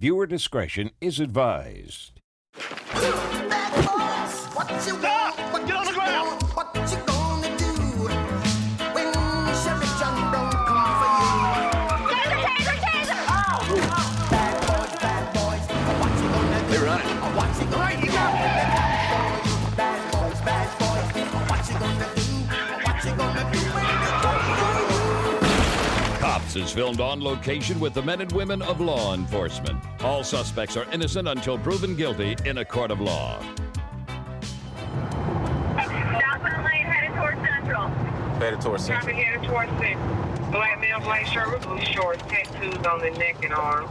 Viewer discretion is advised. Bad boys, what you want? What get on the ground. What you gonna do when Sheriff John Brown come for you? Taser! Oh, bad boys, what you gonna do? They're running. What you gonna do? Bad boys, what you gonna do? What you gonna do when you Cops is filmed on location with the men and women of law enforcement. All suspects are innocent until proven guilty in a court of law. Southbound lane headed towards Central. Headed towards Central. Traffic headed towards Central. Black male, black shirt with blue shorts, tattoos on the neck and arm.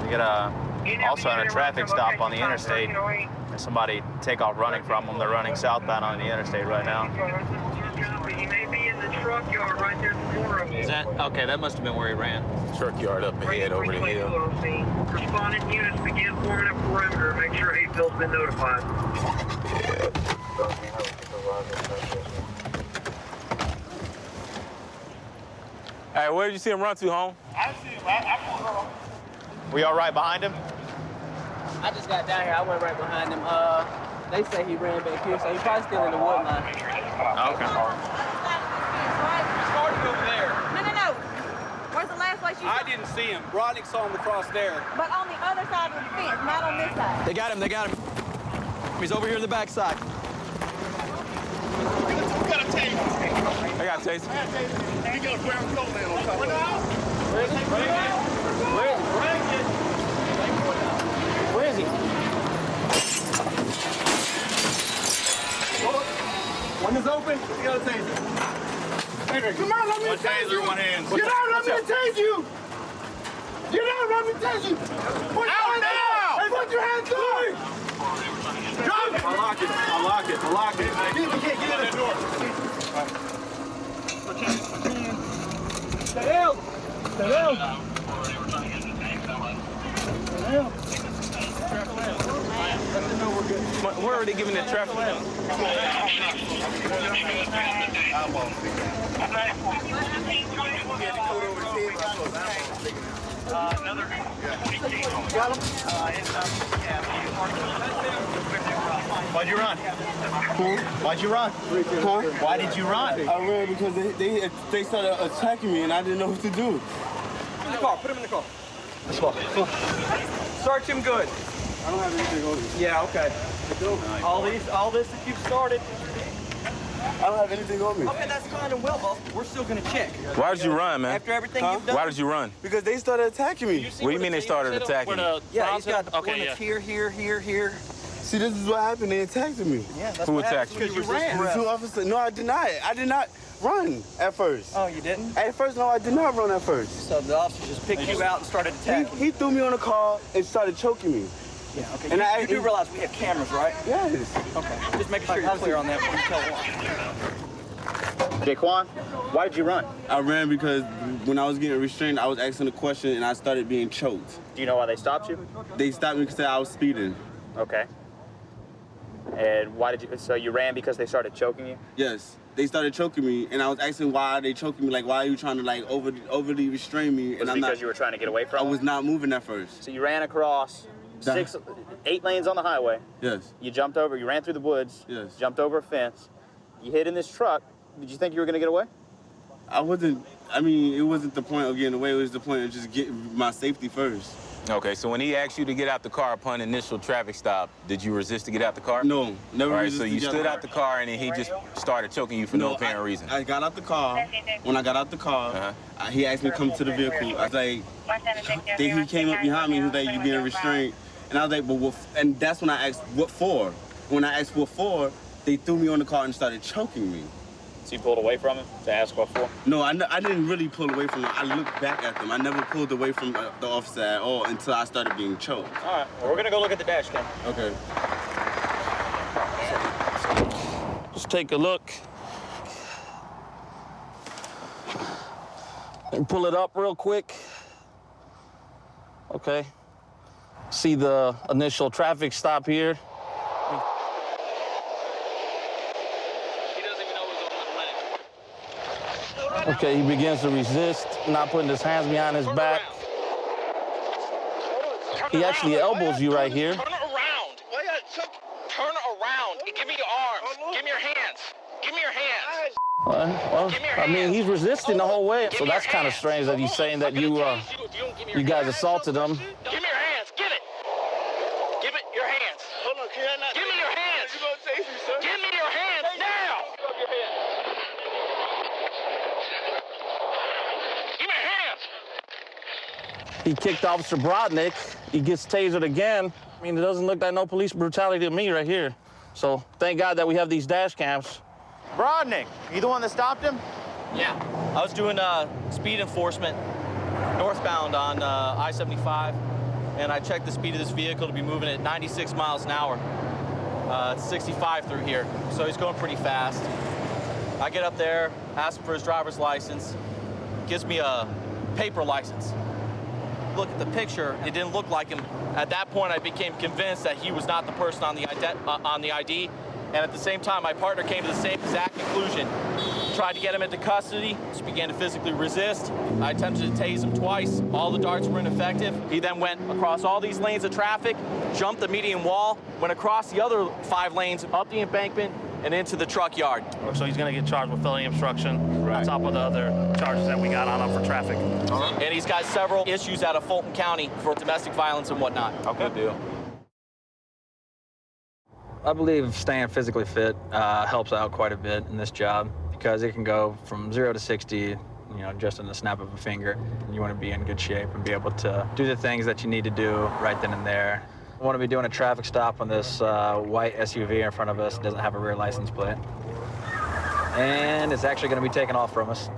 We got also on a traffic stop on the interstate. There's somebody take off running from them. They're running southbound on the interstate right now. He may be in the truck yard right there before him. Is that okay? That must have been where he ran. Truck yard up ahead over the hill. Responding units begin forming a perimeter. Make sure Hayfield's been notified. Hey, where did you see him run to, home? I see him. I pulled her off. We all right behind him? I just got down here. I went right behind him. They say he ran back here, so he's probably still in the wood line. Okay. Started over there. No. Where's the last place you saw? I didn't see him. Rodney saw him across there. But on the other side of the fence, not on this side. They got him. He's over here in the backside. I got Chase. Where is he? One is open. You got a taser. Come on, let me tase you. One hand. Get out, let me tase you. Get out, let me tase you. Put your hands up. Hey, put your hands up. Drop it. Unlock it. Get in the door. Stay down. We're already giving it traffic. Why'd you run? Why'd you run? Huh? Why did you run? I ran because they started attacking me and I didn't know what to do. In the car. Put him in the car. Let's go. Search him good. I don't have anything on me. Yeah, okay. All this that you've started. I don't have anything on me. Okay, that's fine and well, we're still gonna check. Why did you run, man? After everything you've done. Why did you run? Because they started attacking me. What do you mean they started attacking you? Yeah, he's got the points here. See, this is what happened. They attacked me. Yeah, that's Who what attacked happens you? when resist The arrest. two officers. No, I did not. I did not run at first. Oh, you didn't? At first, no, I did not run at first. So the officer just picked you out and started attacking. He threw me on the car and started choking me. Yeah, okay. And You do realize we have cameras, right? Yes. Okay. Just making sure you're clear on that before you tell one. Jaquan, why did you run? I ran because when I was getting restrained, I was asking a question and I started being choked. Do you know why they stopped you? They stopped me because I was speeding. Okay. And why did you? So you ran because they started choking you? Yes. They started choking me and I was asking why are they choking me? Like, why are you trying to like overly restrain me? Was it because you were trying to get away from I them? was not moving at first. So you ran across 8 lanes on the highway. Yes. You jumped over. You ran through the woods. Yes. Jumped over a fence. You hid in this truck. Did you think you were going to get away? I mean, it wasn't the point of getting away. It was the point of just getting my safety first. Okay, so when he asked you to get out the car upon initial traffic stop, did you resist to get out the car? No, never. All right, resisted so you getting stood out the car and then he just started choking you for no apparent reason. I got out the car. When I got out the car, he asked me to come to the vehicle. I was like, then he came up behind me. He was like, "You being restrained," and I was like, "But what?" And that's when I asked, "What for?" When I asked what for, they threw me on the car and started choking me. So you pulled away from him to ask what for? No, I didn't really pull away from them. I looked back at them. I never pulled away from the officer at all until I started being choked. All right, well, we're going to go look at the dash cam. Okay. Let's take a look. And pull it up real quick. Okay. See the initial traffic stop here. Okay, he begins to resist, not putting his hands behind his back. He actually elbows you right here. Turn around. Turn around. Give me your arms. Give me your hands. Give me your hands. Well, I mean, he's resisting the whole way. So that's kind of strange that he's saying that you guys assaulted him. Give me your hands. Give it. Give it your hands. Hold on, can I not? Give me your hands. You're gonna chase me, sir. Give me your hands now. Give me your hands. He kicked Officer Brodnick. He gets tasered again. I mean, it doesn't look like no police brutality to me right here. So thank God that we have these dash cams. Brodnick, you the one that stopped him? Yeah. I was doing speed enforcement northbound on I-75, and I checked the speed of this vehicle to be moving at 96 miles an hour. It's 65 through here, so he's going pretty fast. I get up there, ask him for his driver's license, gives me a paper license. Look at the picture, it didn't look like him. At that point, I became convinced that he was not the person on the ID. And at the same time, my partner came to the same exact conclusion. Tried to get him into custody, just began to physically resist. I attempted to tase him twice. All the darts were ineffective. He then went across all these lanes of traffic, jumped the median wall, went across the other 5 lanes, up the embankment, and into the truck yard. So he's gonna get charged with felony obstruction on top of the other charges that we got on him for traffic. And he's got several issues out of Fulton County for domestic violence and whatnot. Okay, good deal. I believe staying physically fit helps out quite a bit in this job because it can go from 0 to 60, you know, just in the snap of a finger. You want to be in good shape and be able to do the things that you need to do right then and there. I want to be doing a traffic stop on this white SUV in front of us. It doesn't have a rear license plate. And it's actually going to be taken off from us.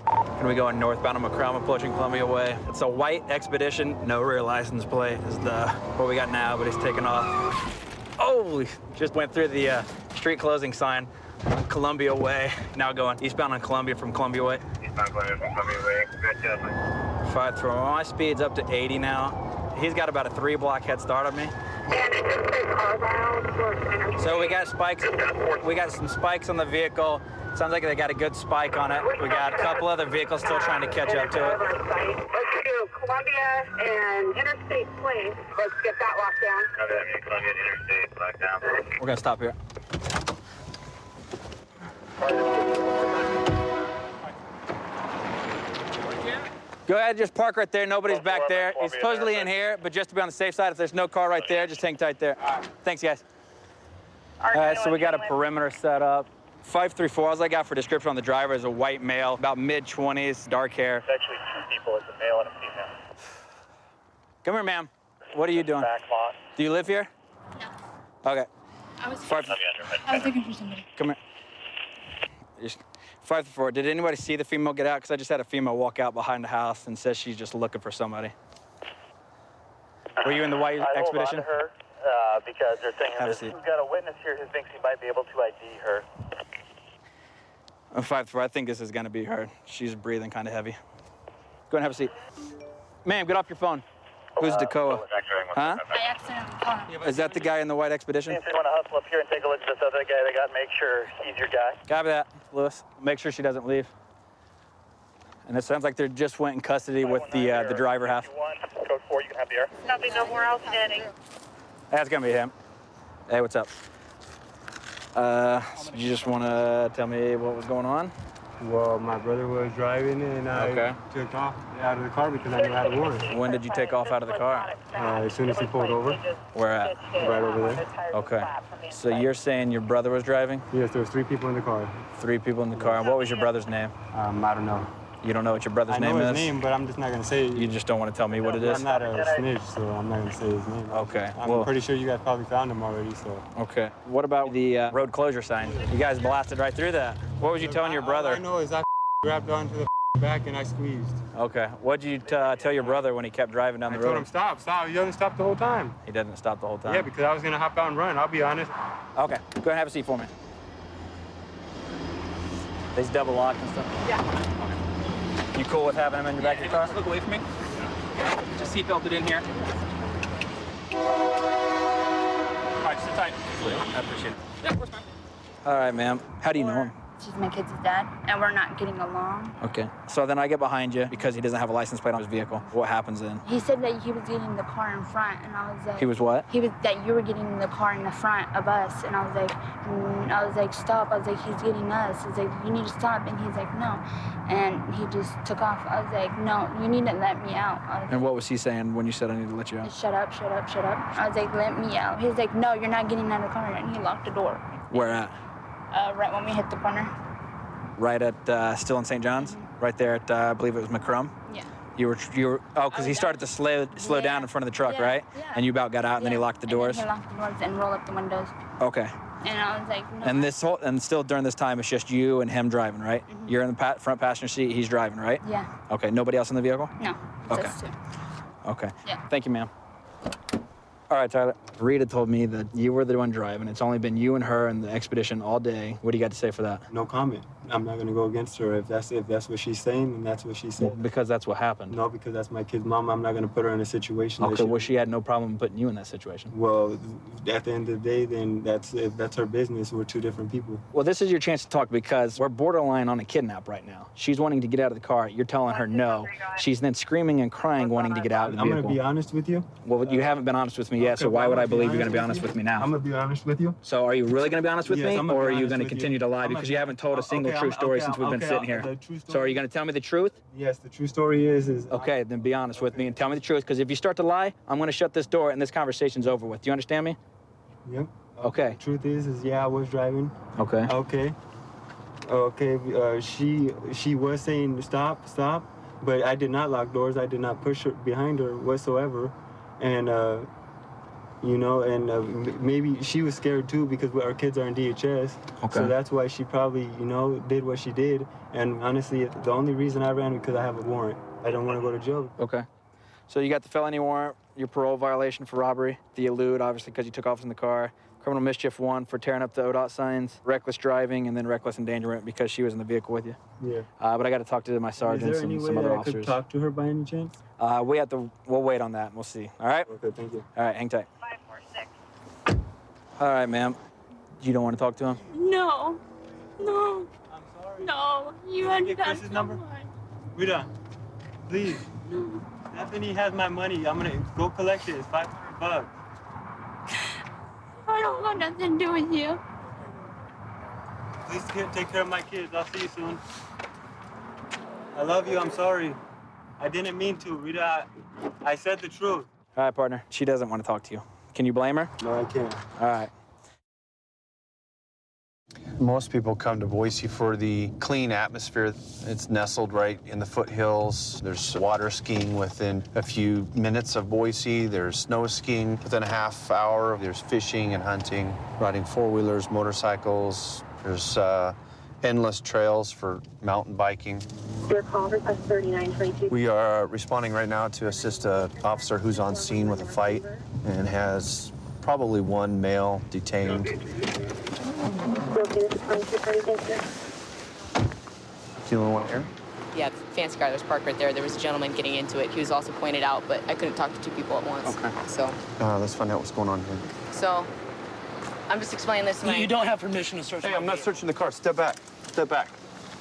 Going to be going northbound on McCrum, approaching Columbia Way. It's a white Expedition, no rear license plate is what we got now, but it's taken off. Oh, just went through the street closing sign on Columbia Way. Now going eastbound on Columbia from Columbia Way. Eastbound Columbia from Columbia Way. Congratulations. 5 through. My speed's up to 80 now. He's got about a 3-block head start on me. So we got spikes. We got some spikes on the vehicle. Sounds like they got a good spike on it. We got a couple other vehicles still trying to catch up to it. Let's do Columbia and Interstate, please. Let's get that locked down. Okay, Columbia and Interstate locked down. We're gonna stop here. Go ahead, just park right there. Nobody's back there. He's supposedly in here, but just to be on the safe side, if there's no car right there, just hang tight there. Thanks, guys. All right, so we got a perimeter set up. 534, all I got for description on the driver is a white male, about mid-20s, dark hair. It's actually 2 people. It's a male and a female. Come here, ma'am. What are you doing? Back lot. Do you live here? No. Okay. I was looking for somebody. Come here. 534, did anybody see the female get out? Because I just had a female walk out behind the house and says she's just looking for somebody. Were you in the white Expedition? I hold on to her because they're saying we've got a witness here who thinks he might be able to ID her. 534, I think this is going to be her. She's breathing kind of heavy. Go and have a seat. Ma'am, get off your phone. Who's Dakoa? Huh? I accidentally caught him. Is that the guy in the white Expedition? If you want to hustle up here and take a look at this other guy they got, make sure he's your guy. Copy that, Lewis. Make sure she doesn't leave. And it sounds like they just went in custody with the driver half. Code 4, you can have the air. Nothing, no more outstanding. That's gonna be him. Hey, what's up? So you just want to tell me what was going on? Well, my brother was driving and I took off out of the car because I knew I had a warrant. When did you take off out of the car? As soon as he pulled over. Where at? Right over there. Okay. So you're saying your brother was driving? Yes, there was 3 people in the car. 3 people in the car. And what was your brother's name? I don't know. You don't know what your brother's name is? I know his name, but I'm just not going to say it. You just don't want to tell me what it is? I'm not a snitch, so I'm not going to say his name. Okay. I'm pretty sure you guys probably found him already, so. Okay. What about the road closure sign? You guys blasted right through that. What was you telling your brother? All I know is I grabbed onto the back and I squeezed. Okay. What did you tell your brother when he kept driving down the road? I told him stop. He doesn't stop the whole time. He doesn't stop the whole time? Yeah, because I was going to hop out and run, I'll be honest. Okay. Go ahead and have a seat for me. These double locked and stuff? Yeah. You cool with having him in your back of your car? Look away from me. Just seatbelted in here. All right, sit tight. I appreciate it. Yeah, of course, man. All right, ma'am. How do you know him? She's my kid's dad, and we're not getting along. Okay. So then I get behind you because he doesn't have a license plate on his vehicle. What happens then? He said that he was getting in the car in front, and I was like... He was what? He was that you were getting in the car in the front of us, and I was like, stop. I was like, he's getting us. I was like, you need to stop, and he's like, no. And he just took off. I was like, no, you need to let me out. And what was he saying when you said I need to let you out? Shut up, shut up, shut up. I was like, let me out. He was like, no, you're not getting out of the car, and he locked the door. Where at? Right when we hit the corner. Right at still in St. John's? Right there at, I believe it was McCrum? Yeah. You were because he started to slow down in front of the truck, right? Yeah. And you about got out, and then he locked the doors? And then he locked the doors and rolled up the windows. Okay. And I was like, no. And still during this time, it's just you and him driving, right? You're in the front passenger seat, he's driving, right? Yeah. Okay, nobody else in the vehicle? No. Okay. Just two. Okay. Yeah. Thank you, ma'am. All right, Tyler. Rita told me that you were the one driving. It's only been you and her and the expedition all day. What do you got to say for that? No comment. I'm not gonna go against her. If that's what she's saying, then that's what she said. Well, because that's what happened. No, because that's my kid's mom. I'm not gonna put her in a situation. Okay, well, she had no problem putting you in that situation. Well, at the end of the day, then that's her business. We're two different people. Well, this is your chance to talk because we're borderline on a kidnap right now. She's wanting to get out of the car. You're telling her no. She's then screaming and crying, wanting to get out of the vehicle. I'm gonna be honest with you. Well, you haven't been honest with me yet, so why would I believe you're gonna be honest with me now? I'm gonna be honest with you. So are you really gonna be honest with me, I'm gonna or are be you honest gonna with you. continue to lie because you haven't told a single true story since we've been sitting here? So are you gonna tell me the truth? Yes, the true story is okay, then be honest with me and tell me the truth, because if you start to lie, I'm gonna shut this door and this conversation's over with. Do you understand me? Yep. Okay. The truth is yeah, I was driving. Okay. Okay. She was saying stop, but I did not lock doors. I did not push her behind her whatsoever, and maybe she was scared too because our kids are in DHS. Okay. So that's why she probably did what she did. And honestly, the only reason I ran because I have a warrant. I don't want to go to jail. Okay. So you got the felony warrant, your parole violation for robbery, the elude, obviously, because you took off in the car, criminal mischief 1 for tearing up the ODOT signs, reckless driving, and then reckless endangerment because she was in the vehicle with you. Yeah. But I got to talk to my sergeants and some other officers. Could talk to her by any chance? We'll wait on that. We'll see. All right? Okay, thank you. All right, hang tight. 546. All right, ma'am. You don't want to talk to him? No. No. I'm sorry. No. You had Get done Chris's so number? much. Rita, please. Stephanie has my money. I'm gonna go collect it. It's $500. I don't want nothing to do with you. Please take care of my kids. I'll see you soon. I love you. I'm sorry. I didn't mean to, Rita. I said the truth. All right, partner. She doesn't want to talk to you. Can you blame her? No, I can't. All right. Most people come to Boise for the clean atmosphere. It's nestled right in the foothills. There's water skiing within a few minutes of Boise. There's snow skiing within a half hour. There's fishing and hunting, riding four-wheelers, motorcycles. There's endless trails for mountain biking. Your call request 3922. We are responding right now to assist an officer who's on scene with a fight and has probably one male detained. Okay, this is 2232. The only one here? Yeah, the fancy car that was parked right there. There was a gentleman getting into it. He was also pointed out, but I couldn't talk to two people at once. Okay. So. Let's find out what's going on here. So, I'm just explaining this to my... You don't have permission to search. Hey, I'm not searching the car. Step back. Step back.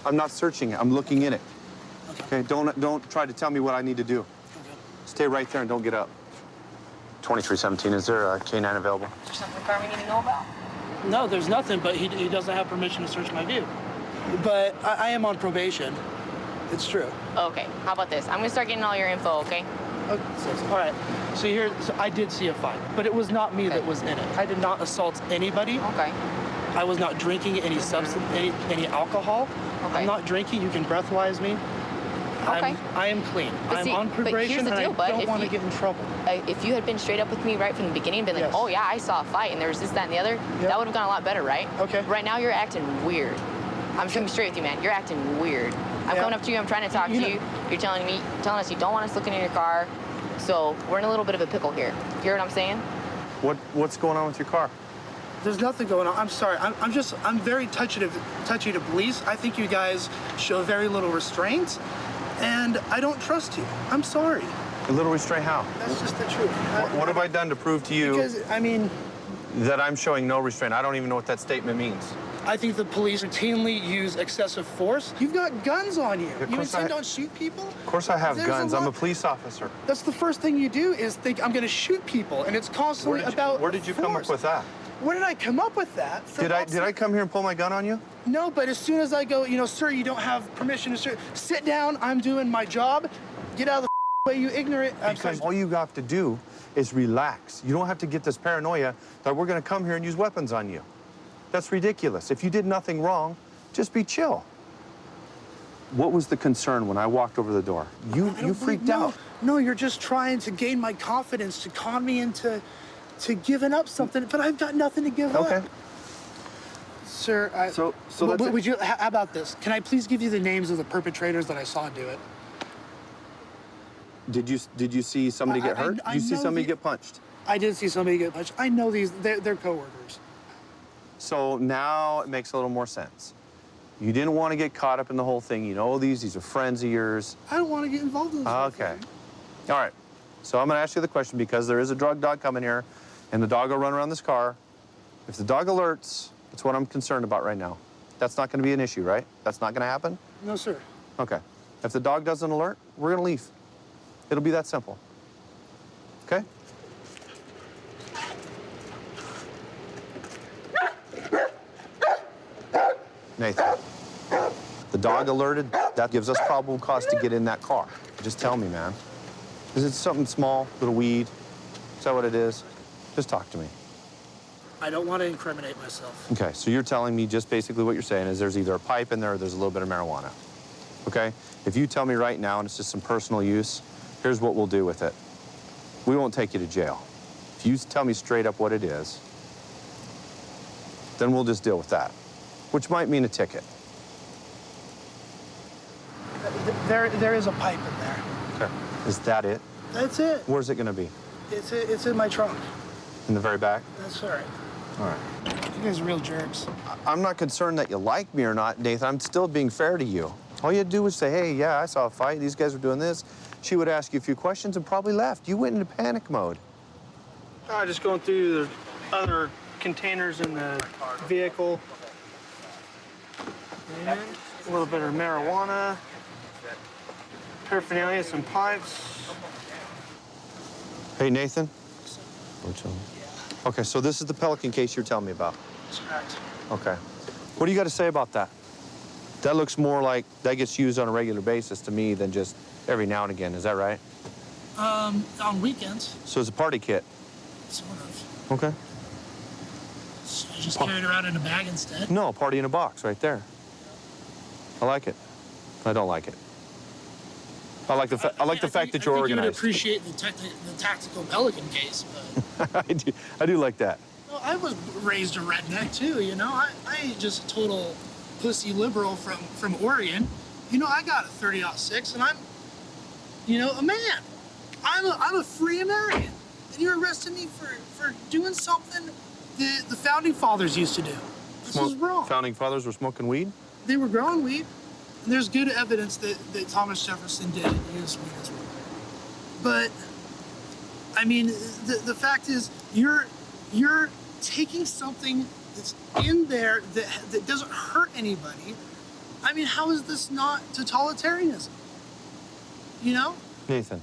I'm not searching it. I'm looking in it. Okay. Don't try to tell me what I need to do. Stay right there and don't get up. 2317. Is there a K9 available? Is there something car we need to know about? No, there's nothing, but he doesn't have permission to search my vehicle. But I am on probation. It's true. Okay, how about this? I'm gonna start getting all your info, okay? Okay, all right. So I did see a fight, but it was not me that was in it. I did not assault anybody. Okay. I was not drinking any substance, any alcohol. Okay. I'm not drinking. You can breathalyze me. Okay. I am clean. I'm on probation, but here's the deal, and I don't want to get in trouble. If you had been straight up with me right from the beginning and been like, oh yeah, I saw a fight and there was this, that, and the other, that would have gone a lot better, right? Okay. Right now you're acting weird. I'm being straight with you, man. You're acting weird. I'm coming up to you, I'm trying to talk to you. You're telling us you don't want us looking in your car. So we're in a little bit of a pickle here. You hear what I'm saying? What's going on with your car? There's nothing going on. I'm sorry. I'm very touchy to police. I think you guys show very little restraint, and I don't trust you. I'm sorry. A little restraint how? That's just the truth. What have I done to prove to you because, I mean, that I'm showing no restraint? I don't even know what that statement means. I think the police routinely use excessive force. You've got guns on you. You intend on shoot people? Of course I have guns. I'm a police officer. That's the first thing you do is think, I'm going to shoot people, and it's constantly about Where did you come up with that? Where did I come up with that? Did I come here and pull my gun on you? No, but as soon as I go, you know, sir, you don't have permission to search. Sit down, I'm doing my job. Get out of the way, you ignorant. Because all you have to do is relax. You don't have to get this paranoia that we're going to come here and use weapons on you. That's ridiculous. If you did nothing wrong, just be chill. What was the concern when I walked over the door? You freaked out. No, you're just trying to gain my confidence, to con me into giving up something, but I've got nothing to give up. Okay. Sir, would you, how about this? Can I please give you the names of the perpetrators that I saw do it? Did you see somebody get hurt? Did you see somebody get punched? I did see somebody get punched. I know they're coworkers. So now it makes a little more sense. You didn't want to get caught up in the whole thing. You know these are friends of yours. I don't want to get involved in this. Okay. All right. So I'm going to ask you the question because there is a drug dog coming here, and the dog will run around this car. If the dog alerts, that's what I'm concerned about right now. That's not going to be an issue, right? That's not going to happen? No, sir. Okay. If the dog doesn't alert, we're going to leave. It'll be that simple. Okay? Nathan, the dog alerted, that gives us probable cause to get in that car. Just tell me, man. Is it something small, little weed? Is that what it is? Just talk to me. I don't want to incriminate myself. Okay, so you're telling me just basically what you're saying is there's either a pipe in there or there's a little bit of marijuana. Okay? If you tell me right now and it's just some personal use, here's what we'll do with it. We won't take you to jail. If you tell me straight up what it is, then we'll just deal with that, which might mean a ticket. There is a pipe in there. Okay. Is that it? That's it. Where's it going to be? It's in my trunk. In the very back? That's all right. All right. You guys are real jerks. I'm not concerned that you like me or not, Nathan. I'm still being fair to you. All you had to do was say, hey, yeah, I saw a fight. These guys were doing this. She would ask you a few questions and probably left. You went into panic mode. Just going through the other containers in the vehicle. And a little bit of marijuana, paraphernalia, some pipes. Hey, Nathan. Okay, so this is the Pelican case you're telling me about. That's correct. Okay. What do you got to say about that? That looks more like that gets used on a regular basis to me than just every now and again. Is that right? On weekends. So it's a party kit? Sort of. Okay. So I just carry it around in a bag instead? No, party in a box right there. I like it. I don't like it. I like the fact that you're organized. I would appreciate the tactical Pelican case, but... I do like that. Well, I was raised a redneck too, you know. I ain't just a total pussy liberal from Oregon. You know, I got a 30-06 and I'm, you know, a man. I'm a free American. And you're arresting me for doing something the founding fathers used to do. This is wrong. Founding fathers were smoking weed? They were growing weed. And there's good evidence that Thomas Jefferson did use weed as well. But, I mean, the fact is, you're taking something that's in there that doesn't hurt anybody. I mean, how is this not totalitarianism? You know? Nathan.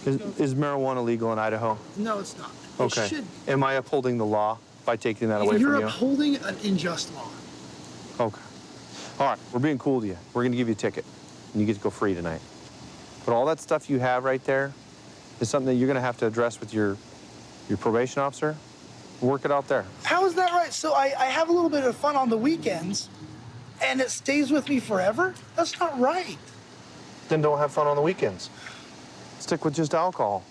Okay. Is marijuana legal in Idaho? No, it's not. Okay. It should be. Am I upholding the law by taking that away from you? You're upholding an unjust law. Okay. All right, we're being cool to you. We're going to give you a ticket, and you get to go free tonight. But all that stuff you have right there is something that you're going to have to address with your probation officer. Work it out there. How is that right? So I have a little bit of fun on the weekends, and it stays with me forever? That's not right. Then don't have fun on the weekends. Stick with just alcohol.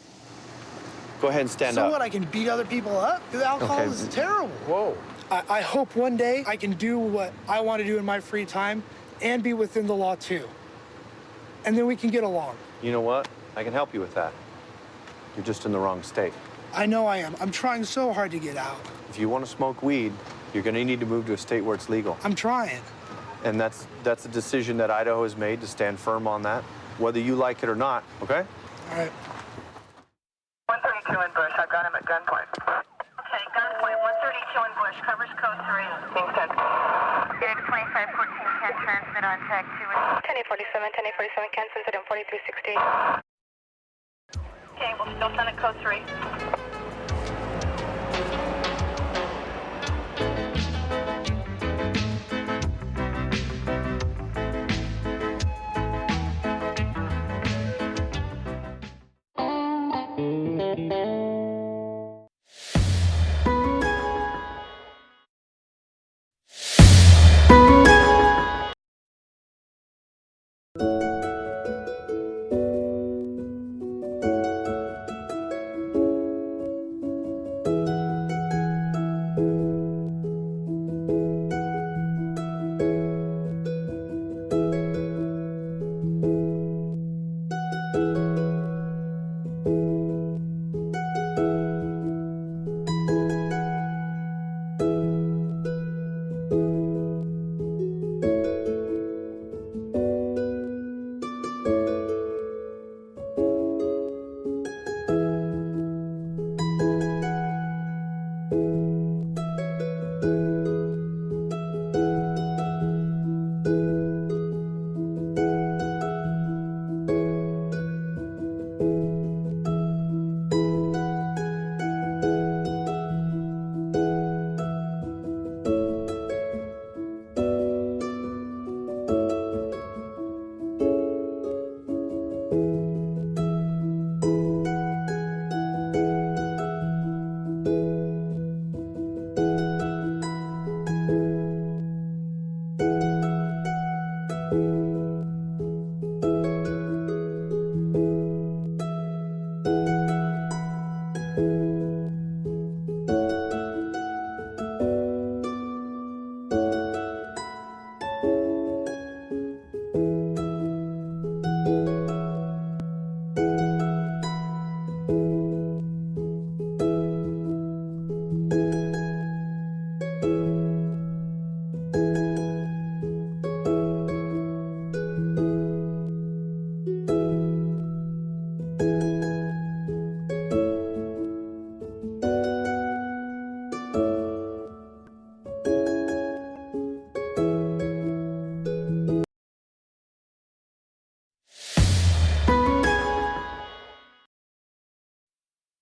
Go ahead and stand up. So what, I can beat other people up? The alcohol is terrible. Whoa. I hope one day I can do what I want to do in my free time and be within the law too. And then we can get along. You know what? I can help you with that. You're just in the wrong state. I know I am. I'm trying so hard to get out. If you want to smoke weed, you're going to need to move to a state where it's legal. I'm trying. And that's a decision that Idaho has made to stand firm on that, whether you like it or not, okay? All right. 132 in Bush. I've got him at gunpoint. Okay, gunpoint. 132 in Bush. Covers code 3. 10-847, 10-847, Kansas City on 4360. Okay, we'll still send it code 3.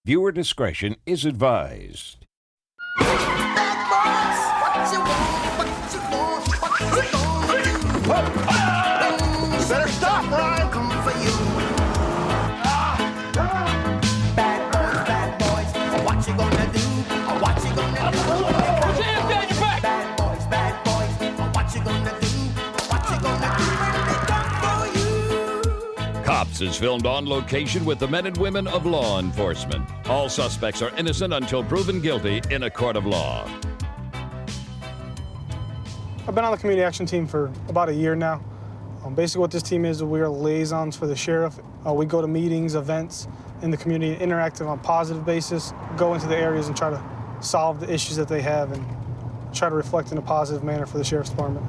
Viewer discretion is advised. Better stop, Ryan! Come for you. Bad boys, what you gonna do? What you gonna do? Put your hands behind your back! Bad boys, what you gonna do? What you gonna do when they come for you? Cops is filmed on location with the men and women of law enforcement. All suspects are innocent until proven guilty in a court of law. I've been on the community action team for about a year now. Basically what this team is, we are liaisons for the sheriff. We go to meetings, events in the community, interact on a positive basis, go into the areas and try to solve the issues that they have and try to reflect in a positive manner for the sheriff's department.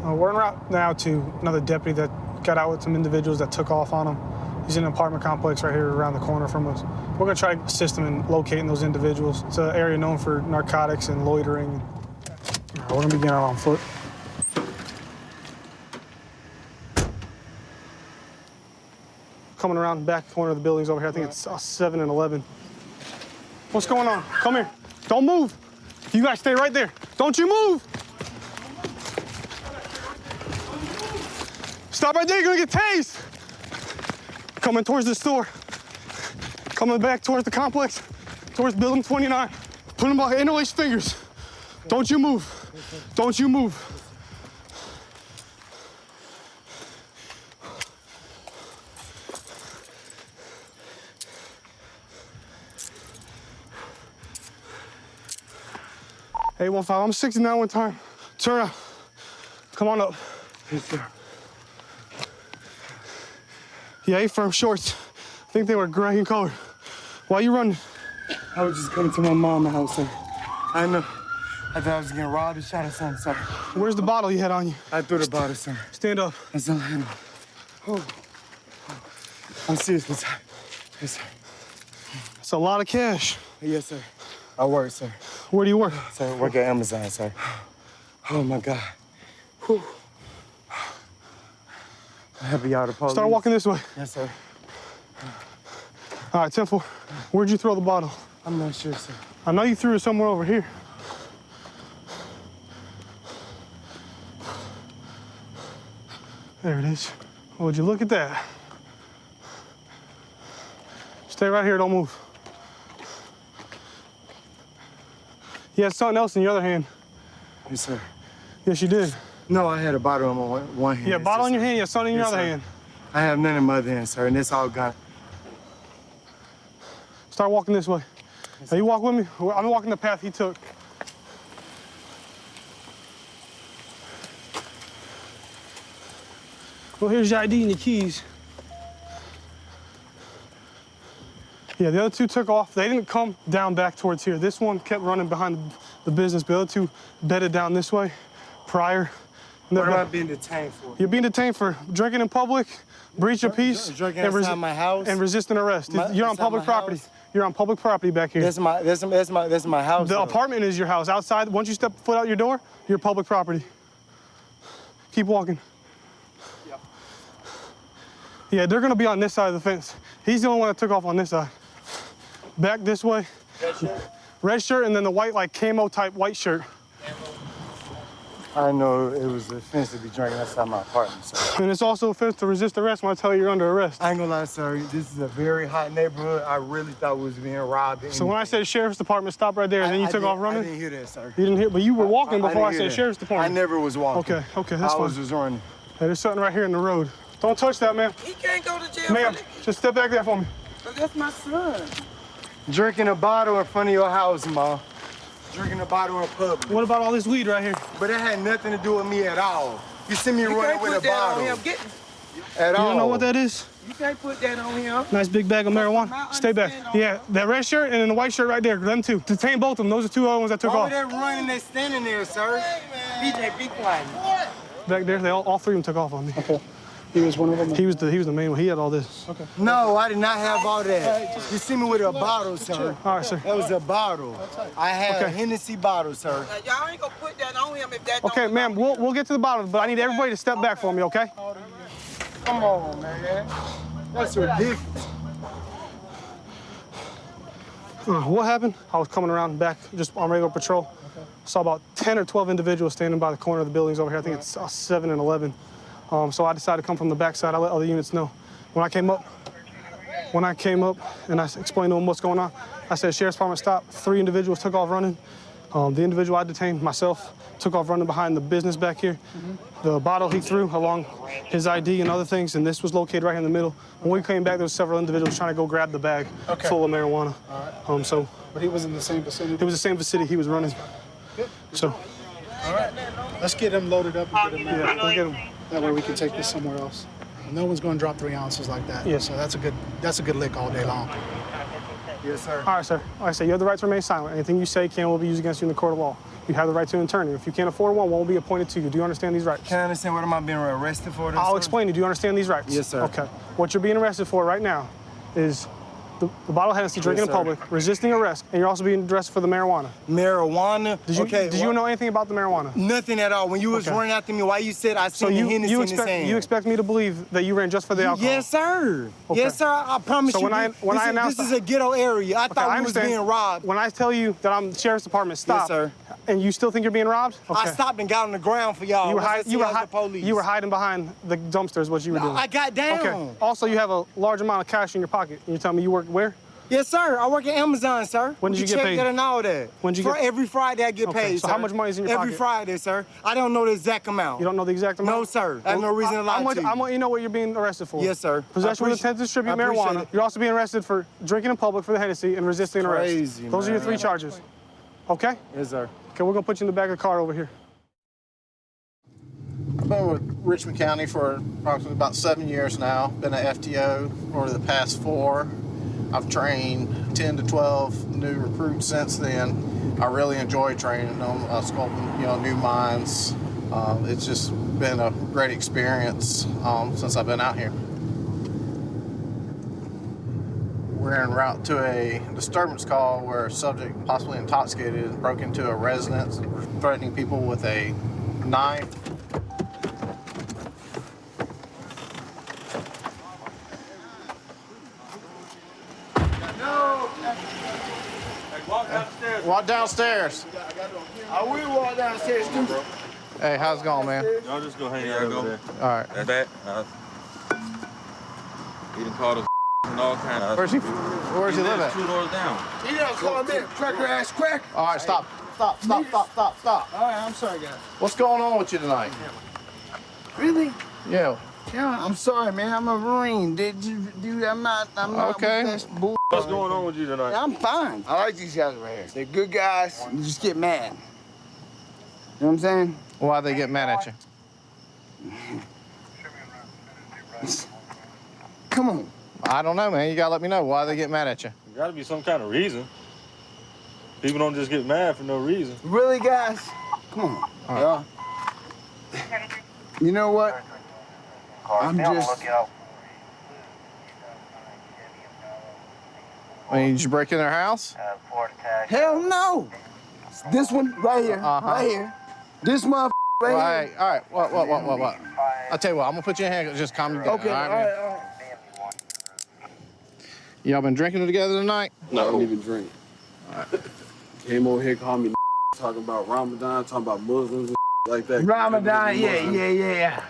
We're en route now to another deputy that got out with some individuals that took off on him. He's in an apartment complex right here around the corner from us. We're gonna try to assist him in locating those individuals. It's an area known for narcotics and loitering. We're gonna begin out on foot. Coming around the back corner of the buildings over here. I think it's 7 and 11. What's going on? Come here. Don't move. You guys stay right there. Don't you move. Stop right there. You're gonna get tased. Coming towards the store. Coming back towards the complex. Towards building 29. Put them behind NOH fingers. Don't you move. Don't you move. Hey, 15, I'm 69 one time. Turn around. Come on up. Yes, sir. Yeah, A-firm shorts. I think they were gray in color. Why you running? I was just coming to my mom's house, sir. I know. I thought I was getting robbed or shot or something, sir. Where's the bottle you had on you? I threw the bottle, sir. Stand up. That's all I know. Oh. I'm seriously sorry. Yes, sir. It's a lot of cash. Yes, sir. I work, sir. Where do you work? Sir, I work at Amazon, sir. Oh, my God. Whew. I'll be out of police. Start walking this way. Yes, sir. All right, 10-4. Where'd you throw the bottle? I'm not sure, sir. I know you threw it somewhere over here. There it is. Would you look at that? Stay right here, don't move. You had something else in your other hand. Yes, sir. Yes, you did. No, I had a bottle in my one hand. Yeah, bottle in your hand, you had something in your other hand. I have none in my other hand, sir, and it's all gone. Start walking this way. Now you walk with me. I'm walking the path he took. Well, here's your ID and your keys. Yeah, the other two took off. They didn't come down back towards here. This one kept running behind the business. The other two bedded down this way prior. What am I being detained for? You're being detained for drinking in public, breach of peace, drinking outside my house, and resisting arrest. You're on public property. You're on public property back here. That's my house. The apartment is your house. Outside, once you step foot out your door, you're public property. Keep walking. Yeah, they're gonna be on this side of the fence. He's the only one that took off on this side. Back this way. Red shirt? Red shirt and then the white, like camo type white shirt. I know it was an offense to be drinking outside my apartment, sir. And it's also an offense to resist arrest when I tell you you're under arrest. I ain't gonna lie, sir. This is a very hot neighborhood. I really thought we was being robbed. So when I said sheriff's department, stop right there, and then you took off running? I didn't hear that, sir. You didn't hear, but you were walking before I said that. sheriff's department. I never was walking. Okay, that's fine. I was just running. Hey, there's something right here in the road. Don't touch that, ma'am. He can't go to jail. Ma'am, just step back there for me. But that's my son. Drinking a bottle in front of your house, Ma. Drinking a bottle in public. What about all this weed right here? But it had nothing to do with me at all. You see me running with a bottle. At all. You don't know what that is? You can't put that on him. Nice big bag of marijuana. Stay back. Yeah, that red shirt and then the white shirt right there. Them two. Detain both of them. Those are two other ones that took off. They're running, they standing there, sir. BJ, be quiet. Back there, they all three of them took off on me. Okay. He was one of them? He was the main one. He had all this. Okay. No, I did not have all that. You see me with a bottle, sir. All right, sir. That was a bottle. I had a Hennessy bottle, sir. Y'all ain't gonna put that on him if that Okay, ma'am, we'll get to the bottom, but I need everybody to step back for me, okay? Come on, man. That's ridiculous. What happened? I was coming around back just on regular patrol. Saw about 10 or 12 individuals standing by the corner of the buildings over here. I think it's 7 and 11. So I decided to come from the backside. I let other units know. When I came up and I explained to them what's going on, I said, Sheriff's Department, stop. 3 individuals took off running. The individual I detained, myself, took off running behind the business back here. The bottle he threw along his ID and other things, and this was located right here in the middle. When we came back, there was several individuals trying to go grab the bag full of marijuana. All right. But he was in the same vicinity? It was the same vicinity he was running. Good. So. All right. Let's get him loaded up and get him out. Yeah, we'll get him. That way we can take this somewhere else. No one's going to drop 3 ounces like that. Yes. So that's a good lick all day long. Yes, sir. All right, sir. Like I say, you have the right to remain silent. Anything you say will be used against you in the court of law. You have the right to an attorney. If you can't afford one will be appointed to you. Do you understand these rights? Can I understand what am I being arrested for? I'll explain to you. Do you understand these rights? Yes, sir. Okay. What you're being arrested for right now is the bottle of Hennessy, drinking in public, resisting arrest, and you're also being arrested for the marijuana. Marijuana? Did you know anything about the marijuana? Nothing at all. When you was running after me, why you said I seen the Hennessy in his hand? You expect me to believe that you ran just for the alcohol? Yes, sir. Okay. Yes, sir. I promise you. This is a ghetto area. I thought we was being robbed. When I tell you that I'm the Sheriff's Department, stop. Yes, sir. And you still think you're being robbed? Okay. I stopped and got on the ground for y'all. You were hiding behind the dumpsters, what you were doing. I got down. Okay. Also, you have a large amount of cash in your pocket. And you tell me you work where? Yes, sir. I work at Amazon, sir. When did you get paid? Check that and all that. When did you get? Every Friday I get paid, So sir. how much money is in your pocket? Every Friday, sir. I don't know the exact amount. You don't know the exact amount? No, sir. I have no reason to lie to you. I want you to know what you're being arrested for. Yes, sir. Possession with intent to distribute marijuana. You're also being arrested for drinking in public for the Hennessy and resisting arrest. Crazy, Those are your 3 charges. Okay? Yes, sir. Okay, we're gonna put you in the back of the car over here. I've been with Richmond County for approximately about 7 years now. Been an FTO for the past 4. I've trained 10 to 12 new recruits since then. I really enjoy training them, sculpting, new mines. It's just been a great experience since I've been out here. We're en route to a disturbance call where a subject possibly intoxicated broke into a residence, threatening people with a knife. walk downstairs. I will walk downstairs too. Hey, how's it going, man? Y'all just go hang out over there. All right. That's bad. He done called us and all kinds of... Where's he live at? 2 doors down. He done called me a cracker ass crack. All right, stop. Stop. All right, I'm sorry, guys. What's going on with you tonight? Really? Yeah. Yeah, I'm sorry, man. I'm a Marine. Dude, I'm not Okay. with that bull. What's going on with you tonight? I'm fine. I like these guys right here. They're good guys. You just get mad. You know what I'm saying? Why they get mad at you? Come on. I don't know, man. You gotta let me know why they get mad at you. There gotta be some kind of reason. People don't just get mad for no reason. Really, guys? Come on. Y'all. You know what? I'm just... I mean, did you break in their house? Hell no. This one right here. Right here. This motherfucker right here. All right. What? I'll tell you what. I'm gonna put you in handcuffs. Just calm you down. Okay, all right. Y'all been drinking together tonight? No, I don't even drink. Came over here, called me talking about Ramadan, talking about Muslims and like that. Ramadan, yeah.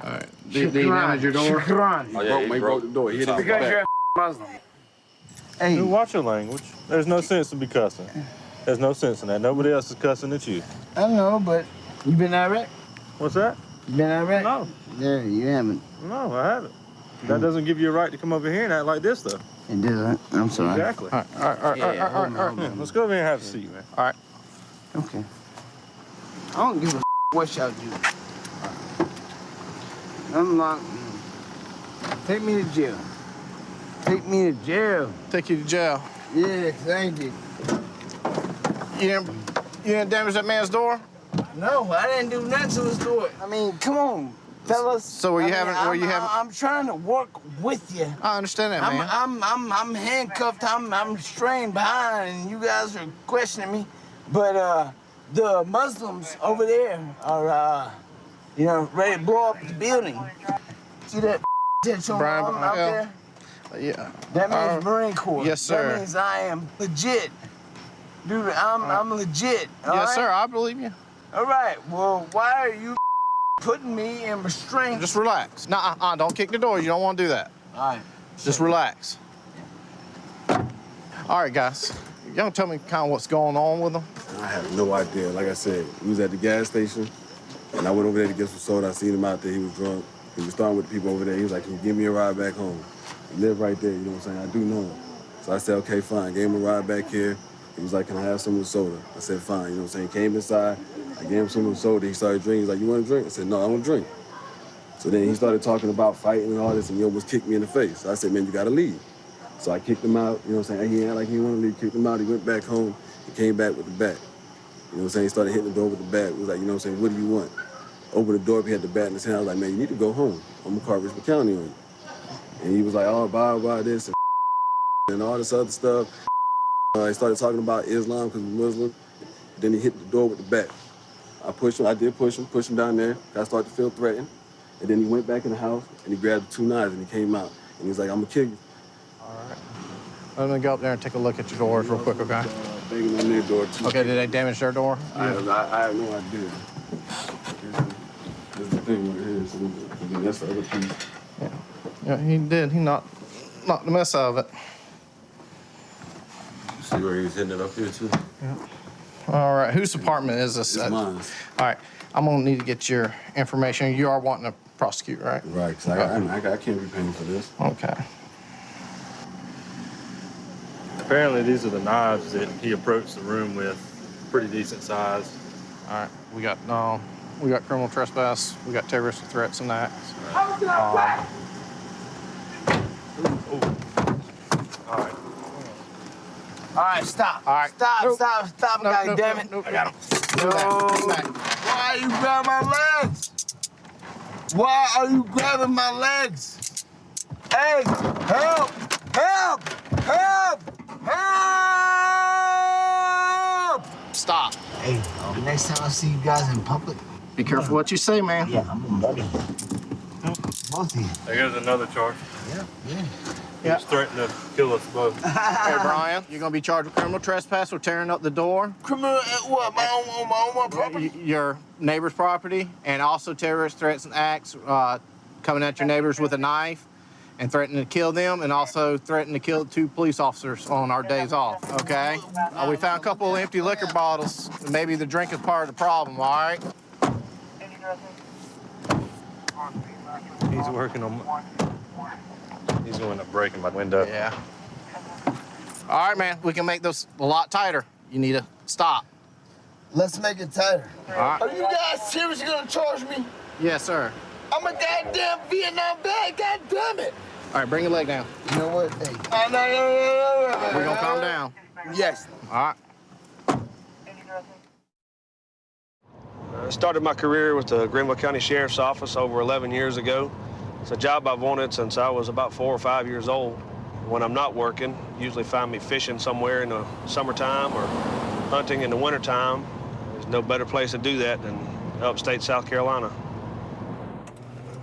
All right. Did they damage your door? Shukran. He broke the door. He hit it Because you're a Muslim. Hey. Dude, watch your language. There's no sense to be cussing. There's no sense in that. Nobody else is cussing at you. I don't know, but you been to Iraq? What's that? You been to Iraq? No. Yeah, you haven't. No, I haven't. That doesn't give you a right to come over here and act like this, though. It doesn't. I'm sorry. Exactly. All right. Yeah, let's go over here and have a seat, man. All right. Okay. I don't give a what y'all do. I'm not. Take me to jail. Take me to jail. Take you to jail. Yeah, thank you. You didn't damage that man's door? No, I didn't do nothing to his door. I mean, come on, fellas. So I'm trying to work with you. I understand that, man. I'm handcuffed. I'm restrained behind, and you guys are questioning me. But the Muslims over there are, ready to blow up the building. See that that's on Brian, out there? Yeah. That means Marine Corps. Yes, sir. That means I am legit. Dude, I'm legit. Yes, sir. I believe you. All right. Well, why are you putting me in restraint? Just relax. Nah, don't kick the door. You don't want to do that. All right. Just relax. All right, guys. Y'all tell me kind of what's going on with them? I have no idea. Like I said, we was at the gas station, and I went over there to get some soda. I seen him out there. He was drunk. He was starting with the people over there. He was like, can you give me a ride back home? He lived right there, you know what I'm saying? I do know him. So I said, okay, fine. Gave him a ride back here. He was like, can I have some of the soda? I said, fine, you know what I'm saying? Came inside. I gave him some of the soda. He started drinking. He's like, you want to drink? I said, no, I don't drink. So then he started talking about fighting and all this, and he almost kicked me in the face. So I said, man, you got to leave. So I kicked him out, you know what I'm saying? He acted like he wanted to leave, kicked him out. He went back home. He came back with the bat. You know what I'm saying? He started hitting the door with the bat. He was like, you know what I'm saying? What do you want? Opened the door, he had the bat in his hand. I was like, man, you need to go home. I'm going to call Richmond County on you. And he was like, oh, blah, this and all this other stuff. He started talking about Islam because he's Muslim. Then he hit the door with the bat. I did push him down there. I started to feel threatened. And then he went back in the house and he grabbed the 2 knives and he came out. And he was like, I'm going to kill you. All right. I'm going to go up there and take a look at your doors real quick, okay? Banging on their door, too. Okay, did they damage their door? I have no idea. This is the thing right here. So that's the other piece. Yeah, he did. He knocked the mess out of it. See where he was hitting it up here, too? Yeah. All right. Whose apartment is this? It's mine. All right. I'm going to need to get your information. You are wanting to prosecute, right? Right, because I can't be paying for this. Okay. Apparently, these are the knives that he approached the room with. Pretty decent size. All right. We got criminal trespass. We got terroristic threats and that. All right, stop. All right. Stop, God damn it. I got him. Why are you grabbing my legs? Why are you grabbing my legs? Hey, help! Stop. Hey, next time I see you guys in public, be careful what you say, man. Yeah, I'm a buddy. Both of you. There's another charge. Yeah. He was threatening to kill us both. Hey, Brian, you're going to be charged with criminal trespass for tearing up the door. Criminal at what? My own property? Your neighbor's property, and also terrorist threats and acts, coming at your neighbors with a knife and threatening to kill them, and also threatening to kill 2 police officers on our days off, okay? We found a couple of empty liquor bottles. Maybe the drink is part of the problem, all right? He's working on. He's going to end up breaking my window. Yeah. All right, man. We can make this a lot tighter. You need to stop. Let's make it tighter. All right. Are you guys seriously gonna charge me? Yes, sir. I'm a goddamn Vietnam vet. God damn it. All right, bring your leg down. You know what? Hey. No. We're gonna calm down. Yes. All right. I started my career with the Greenville County Sheriff's Office over 11 years ago. It's a job I've wanted since I was about 4 or 5 years old. When I'm not working, usually find me fishing somewhere in the summertime or hunting in the wintertime. There's no better place to do that than upstate South Carolina.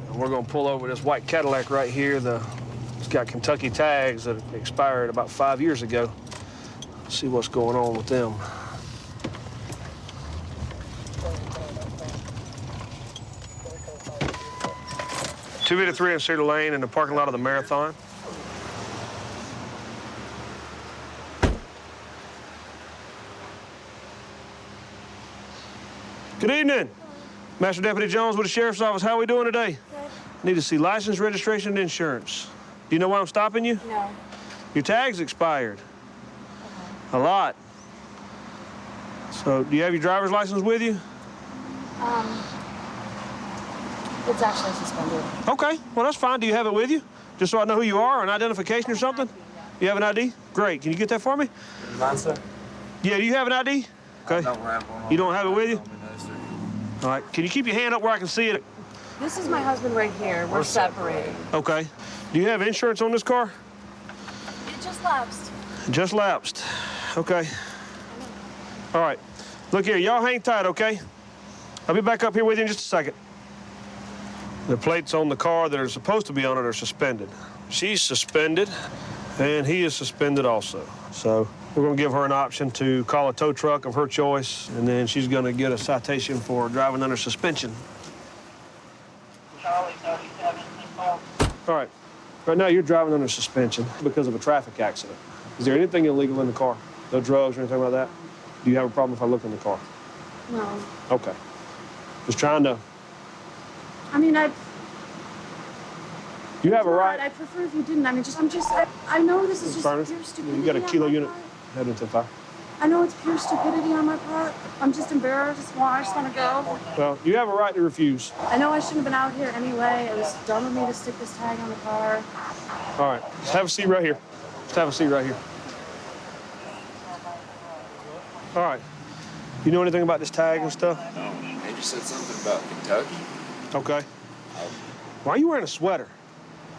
And we're gonna pull over this white Cadillac right here. It's got Kentucky tags that expired about 5 years ago. See what's going on with them. .283 in Cedar Lane in the parking lot of the Marathon. Good evening. Master Deputy Jones with the Sheriff's Office. How are we doing today? Good. Need to see license, registration, and insurance. Do you know why I'm stopping you? No. Your tag's expired. A lot. So, do you have your driver's license with you? It's actually suspended. Okay, well, that's fine. Do you have it with you? Just so I know who you are, an identification or something? You have an ID? Great. Can you get that for me? Mine, sir? Yeah, do you have an ID? Okay. I don't have one. You don't have it with you? No, sir. All right. Can you keep your hand up where I can see it? This is my husband right here. We're separated. Okay. Do you have insurance on this car? It just lapsed. Just lapsed. Okay. All right. Look here, y'all hang tight, okay? I'll be back up here with you in just a second. The plates on the car that are supposed to be on it are suspended. She's suspended, and he is suspended also. So we're gonna give her an option to call a tow truck of her choice, and then she's gonna get a citation for driving under suspension. Charlie 37, All right. Right now, you're driving under suspension because of a traffic accident. Is there anything illegal in the car? No drugs or anything like that? Do you have a problem if I look in the car? No. Okay. Just trying to... I mean, You have a right... I prefer if you didn't. I mean, I know this is just pure stupidity. You got a kilo on my unit. part. Head into 5. I know it's pure stupidity on my part. I'm just embarrassed. I just want to go. Well, you have a right to refuse. I know I shouldn't have been out here anyway. It was dumb of me to stick this tag on the car. All right. Just have a seat right here. Just have a seat right here. All right. You know anything about this tag and stuff? No. They just said something about Kentucky. Okay. Why are you wearing a sweater?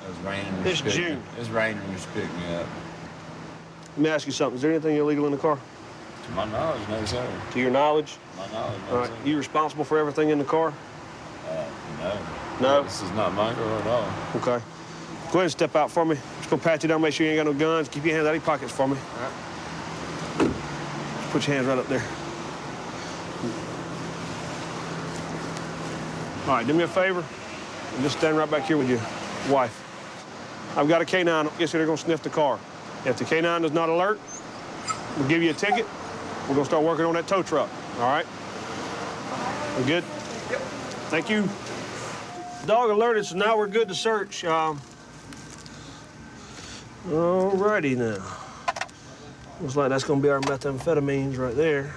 It was raining. It's June. It was raining. Just picked me up. Let me ask you something. Is there anything illegal in the car? To my knowledge, no, sir. To your knowledge? My knowledge, no, All right. sir. You responsible for everything in the car? No. No? This is not my car at all. Okay. Go ahead and step out for me. Just gonna pat you down, make sure you ain't got no guns. Keep your hands out of your pockets for me. All right. Just put your hands right up there. All right, do me a favor. And just stand right back here with your wife. I've got a K9. Guess they're gonna sniff the car. If the K9 does not alert, we'll give you a ticket. We're gonna start working on that tow truck. All right? We're good? Yep. Thank you. Dog alerted, so now we're good to search. Alrighty now. Looks like that's gonna be our methamphetamines right there.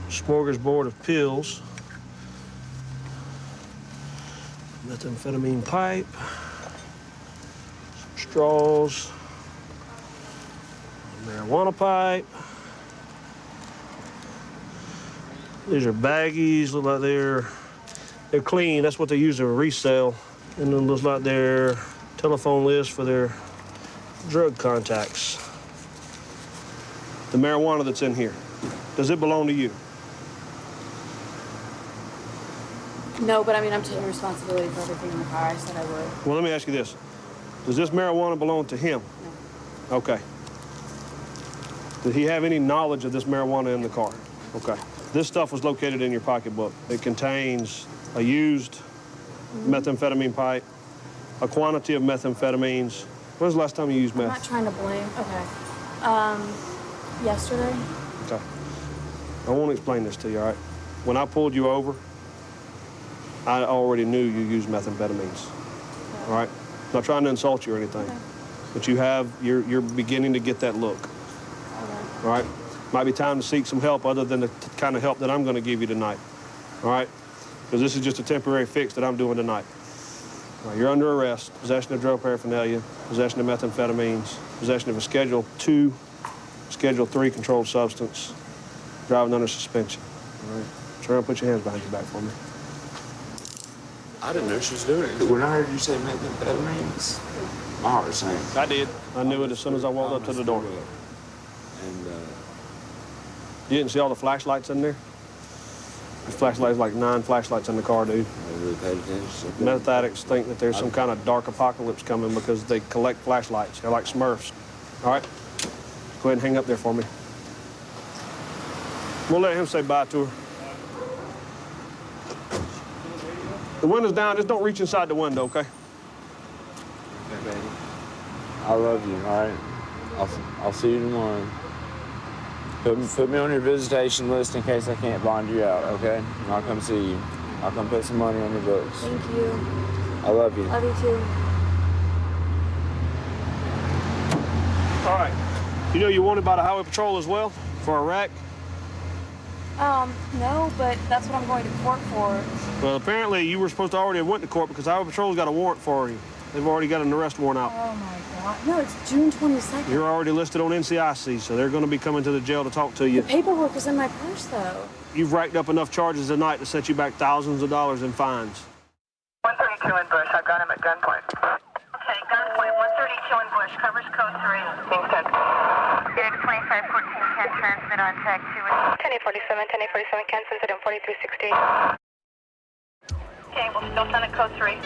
Smorgasbord of pills. Methamphetamine pipe. Some straws. Marijuana pipe. These are baggies, look like they're clean. That's what they use to resell. And then looks like their telephone list for their drug contacts. The marijuana that's in here, does it belong to you? No, but I mean, I'm taking responsibility for everything in the car. I said I would. Well, let me ask you this. Does this marijuana belong to him? No. Okay. Did he have any knowledge of this marijuana in the car? Okay. This stuff was located in your pocketbook. It contains a used methamphetamine pipe, a quantity of methamphetamines. When was the last time you used meth? I'm not trying to blame. Okay. Yesterday. Okay. I won't explain this to you, all right? When I pulled you over, I already knew you used methamphetamines, all right? I'm not trying to insult you or anything, but you're beginning to get that look, all right? Might be time to seek some help other than the kind of help that I'm going to give you tonight, all right? Because this is just a temporary fix that I'm doing tonight. All right, you're under arrest, possession of drug paraphernalia, possession of methamphetamines, possession of a Schedule II, Schedule III controlled substance, driving under suspension, all right? Try and put your hands behind your back for me. I didn't know she was doing it. When I heard you say methamphetamines, my heart sank. I did. I knew it as soon as I walked up to the door. And you didn't see all the flashlights in there? The flashlights, like 9 flashlights in the car, dude. I really paid attention. Meth addicts think that there's some kind of dark apocalypse coming because they collect flashlights. They're like Smurfs. All right? Go ahead and hang up there for me. We'll let him say bye to her. The window's down. Just don't reach inside the window, okay? Okay, baby. I love you, all right? I'll see you tomorrow. Put me on your visitation list in case I can't bond you out, okay? And I'll come see you. I'll come put some money on your books. Thank you. I love you. Love you too. All right. You know you're wanted by the Highway Patrol as well for a wreck? No, but that's what I'm going to court for. Well, apparently you were supposed to already have went to court because Highway Patrol's got a warrant for you. They've already got an arrest warrant out. Oh my God. No, it's June 22nd. You're already listed on NCIC, so they're going to be coming to the jail to talk to you. The paperwork was in my purse, though. You've racked up enough charges tonight to set you back thousands of dollars in fines. 132 in Bush. I've got him at gunpoint. Okay, gunpoint. 132 in Bush. Covers code 3. Being sent. Data 2514 can transmit on tag 2. 1047 can send it in 4360. Okay, we'll still send it code 3.